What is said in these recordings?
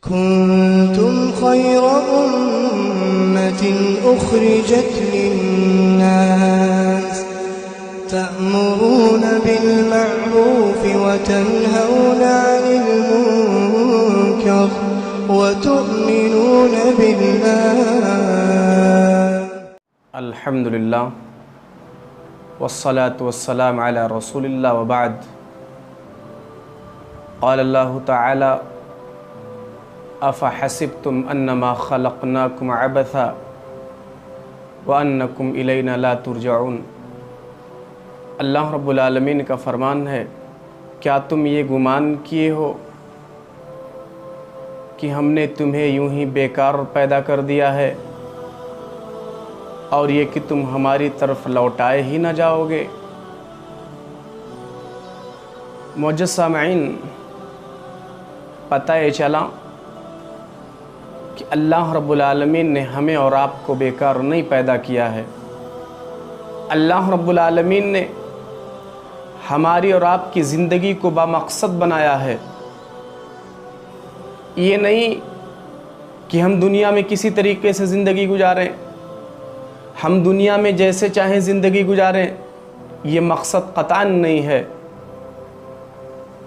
كنتم خير أمة أخرجت للناس تأمرون بالمعروف وتنهون عن المنكر وتؤمنون بالله. الحمد للہ والصلاة والسلام علی رسول اللہ وبعد. قال اللہ تعالی افحسبتم انما خلقناکم عبثا وانکم الینا لا ترجعون. اللہ رب العالمین کا فرمان ہے، کیا تم یہ گمان کیے ہو کہ ہم نے تمہیں یوں ہی بیکار پیدا کر دیا ہے اور یہ کہ تم ہماری طرف لوٹائے ہی نہ جاؤ گے؟ معزز سامعین، پتہ یہ چلا کہ اللہ رب العالمین نے ہمیں اور آپ کو بیکار نہیں پیدا کیا ہے. اللہ رب العالمین نے ہماری اور آپ کی زندگی کو بامقصد بنایا ہے. یہ نہیں کہ ہم دنیا میں کسی طریقے سے زندگی گزاریں، ہم دنیا میں جیسے چاہیں زندگی گزاریں، یہ مقصد قطعاً نہیں ہے.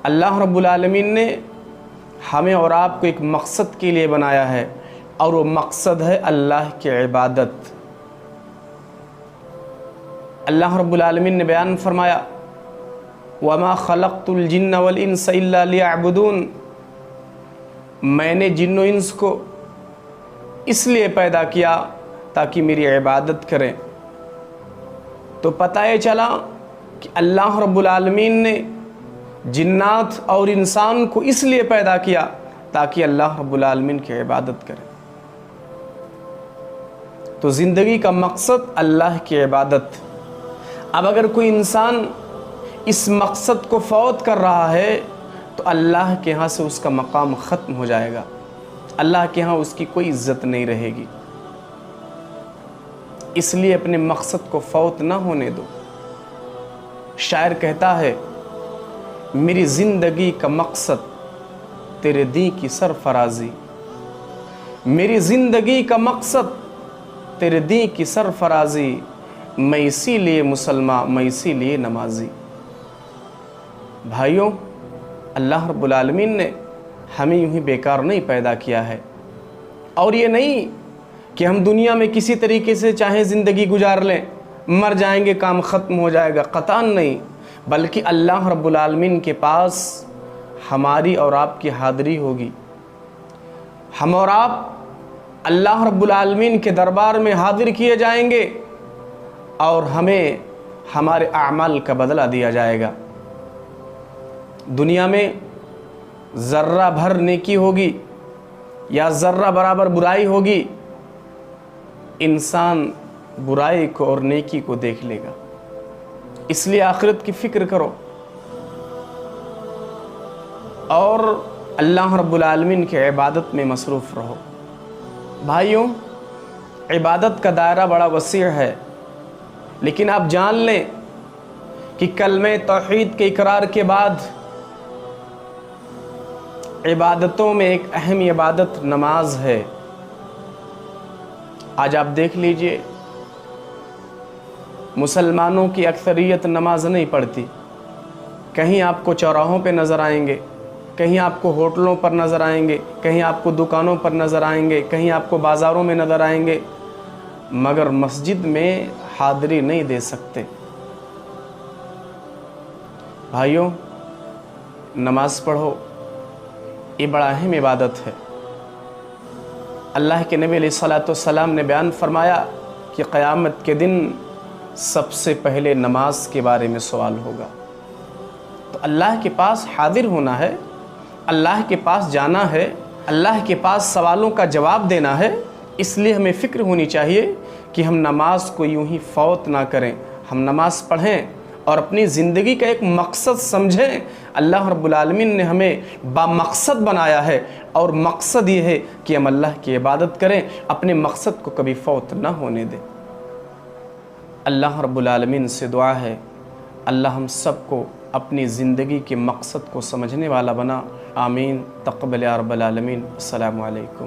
اللہ رب العالمین نے ہمیں اور آپ کو ایک مقصد کے لیے بنایا ہے، اور وہ مقصد ہے اللہ کی عبادت. اللہ رب العالمین نے بیان فرمایا، وَمَا خَلَقْتُ الْجِنَّ وَالْإِنسَ إِلَّا لِيَعْبُدُونَ. میں نے جن و انس کو اس لیے پیدا کیا تاکہ میری عبادت کریں. تو پتہ یہ چلا کہ اللہ رب العالمین نے جنات اور انسان کو اس لیے پیدا کیا تاکہ اللہ رب العالمین کی عبادت کریں. تو زندگی کا مقصد اللہ کی عبادت. اب اگر کوئی انسان اس مقصد کو فوت کر رہا ہے تو اللہ کے ہاں سے اس کا مقام ختم ہو جائے گا، اللہ کے ہاں اس کی کوئی عزت نہیں رہے گی. اس لیے اپنے مقصد کو فوت نہ ہونے دو. شاعر کہتا ہے، میری زندگی کا مقصد تیرے دین کی سرفرازی. میری زندگی کا مقصد تیرے دین کی سرفرازی، میں اسی لیے مسلمان، میں اسی لیے نمازی. بھائیوں، اللہ رب العالمین نے ہمیں یوں ہی بیکار نہیں پیدا کیا ہے. اور یہ نہیں کہ ہم دنیا میں کسی طریقے سے چاہیں زندگی گزار لیں، مر جائیں گے کام ختم ہو جائے گا، قطعاً نہیں. بلکہ اللہ رب العالمین کے پاس ہماری اور آپ کی حاضری ہوگی. ہم اور آپ اللہ رب العالمین کے دربار میں حاضر کیے جائیں گے اور ہمیں ہمارے اعمال کا بدلہ دیا جائے گا. دنیا میں ذرہ بھر نیکی ہوگی یا ذرہ برابر برائی ہوگی، انسان برائی کو اور نیکی کو دیکھ لے گا. اس لیے آخرت کی فکر کرو اور اللہ رب العالمین کی عبادت میں مصروف رہو. بھائیوں، عبادت کا دائرہ بڑا وسیع ہے، لیکن آپ جان لیں کہ کلمہ توحید کے اقرار کے بعد عبادتوں میں ایک اہم عبادت نماز ہے. آج آپ دیکھ لیجئے، مسلمانوں کی اکثریت نماز نہیں پڑھتی. کہیں آپ کو چوراہوں پہ نظر آئیں گے، کہیں آپ کو ہوٹلوں پر نظر آئیں گے، کہیں آپ کو دکانوں پر نظر آئیں گے، کہیں آپ کو بازاروں میں نظر آئیں گے، مگر مسجد میں حاضری نہیں دے سکتے. بھائیوں، نماز پڑھو، یہ بڑا اہم عبادت ہے. اللہ کے نبی علیہ الصلوۃ والسلام نے بیان فرمایا کہ قیامت کے دن سب سے پہلے نماز کے بارے میں سوال ہوگا. تو اللہ کے پاس حاضر ہونا ہے، اللہ کے پاس جانا ہے، اللہ کے پاس سوالوں کا جواب دینا ہے. اس لیے ہمیں فکر ہونی چاہیے کہ ہم نماز کو یوں ہی فوت نہ کریں. ہم نماز پڑھیں اور اپنی زندگی کا ایک مقصد سمجھیں. اللہ رب العالمین نے ہمیں بامقصد بنایا ہے، اور مقصد یہ ہے کہ ہم اللہ کی عبادت کریں، اپنے مقصد کو کبھی فوت نہ ہونے دیں. اللہ رب العالمین سے دعا ہے، اللہ ہم سب کو اپنی زندگی کے مقصد کو سمجھنے والا بنا۔ آمین، تقبل یا رب العالمین۔ السلام علیکم۔